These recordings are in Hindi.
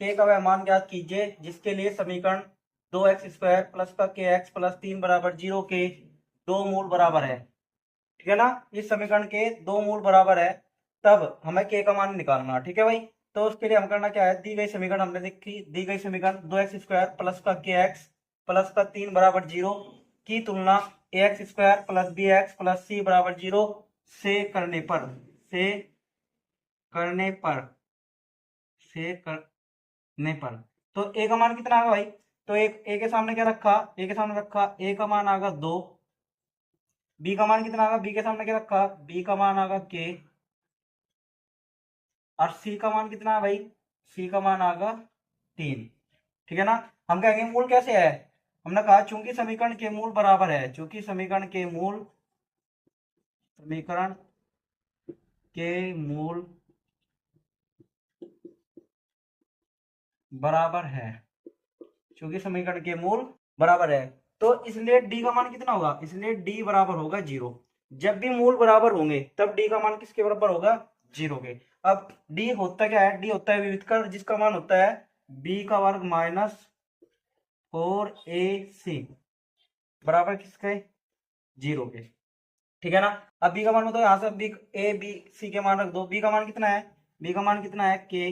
के का वह मान ज्ञात कीजिए जिसके लिए समीकरण 2x² प्लस का kx प्लस 3 बराबर 0 के दो मूल बराबर है। ठीक है ना, इस समीकरण के दो मूल बराबर है तब हमें के का मान निकालना। ठीक है भाई, तो उसके लिए हम करना क्या है, दी गई समीकरण हमने देखी, दी गई समीकरण 2x² प्लस का kx प्लस का 3 बराबर 0 की तुलना ax² plus bx plus c बराबर 0 से करने पर तो a का मान कितना आएगा भाई, तो एक a के सामने क्या रखा, a के सामने रखा a का मान आएगा 2, b का मान कितना आएगा, b के सामने क्या रखा, b का मान आएगा k, और c का मान कितना है भाई, c का मान आएगा 3। ठीक है ना, हम कहेंगे मूल कैसे है, हमने कहा चूंकि समीकरण के मूल बराबर है, चूंकि समीकरण के मूल बराबर है, चूंकि समीकरण के मूल बराबर है तो इसलिए डी का मान कितना होगा, इसलिए डी बराबर होगा 0। जब भी मूल बराबर होंगे तब डी का मान किसके बराबर होगा, 0 के। अब डी होता क्या है, डी होता है विविधकर जिसका मान होता है बी का वर्ग माइनस 4ac बराबर किसके, 0 के। ठीक है ना, अब बी का मान बताओ, यहाँ से बी ए बी सी के मान रख दो, बी का मान कितना है, बी का मान कितना है के,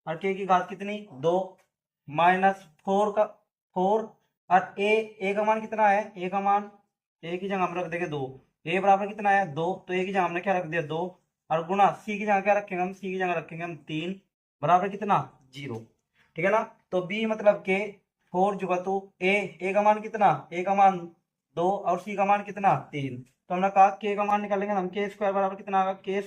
और के की घात कितनी 2 माइनस 4 और ए का मान कितना है, ए का मान ए की जगह हम रख देंगे 2, ए बराबर कितना है 2, तो ए की जगह हमने क्या रख दिया 2, और गुणा सी की जगह क्या रखेंगे हम, सी की जगह रखेंगे हम 3 बराबर कितना 0। ठीक है ना, तो बी मतलब के 4 जुगा तो ए का मान कितना, ए का मान 2 और सी का मान कितना 3, तो हमने कहा के का मान निकालेंगे हम, के स्क्वायर बराबर कितना आएगा, के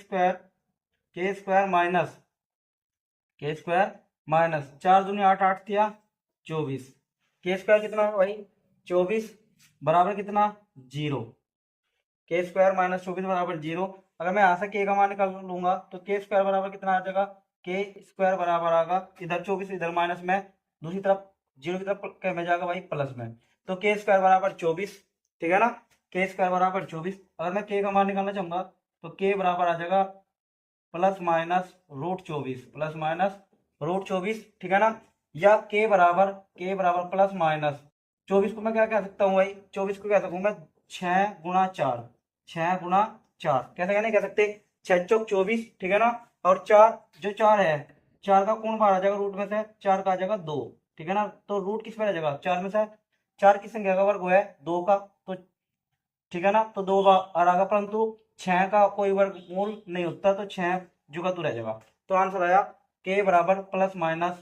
स्क्वायर माइनस 4 दूनी 8, 8 दिया 24, के स्क्वायर कितना है भाई 24 बराबर कितना 0, के स्क्वायर माइनस 24 बराबर 0। अगर मैं यहाँ से के का मान निकाल लूंगा तो के स्क्वायर बराबर कितना आ जाएगा, के स्क्वायर बराबर आएगा इधर 24 इधर माइनस में, दूसरी तरफ 0 की तरफ क्या में जाएगा भाई प्लस में, तो के स्क्वायर बराबर 24। ठीक है ना, के स्क्वायर बराबर 24। अगर मैं के का मान निकालना चाहूंगा तो के बराबर आ जाएगा प्लस माइनस √24। ठीक है ना, या के बराबर प्लस माइनस 24 को मैं क्या कह सकता हूँ भाई, 24 को कह सकूँ मैं 6 गुणा 4 कैसे नहीं कह सकते, 6 चौक 24। ठीक है ना, और 4 जो 4 है 4 का कौन बाहर आ जाएगा रूट में से, 4 का आ जाएगा 2। ठीक है ना, तो रूट किस में आ जाएगा 4 में से, 4 की संख्या का वर्ग है 2 का, तो ठीक है ना, तो 2 बार आएगा, परंतु 6 का कोई वर्गमूल नहीं होता तो 6 जुगा तू रह जाएगा। तो आंसर आया के बराबर प्लस माइनस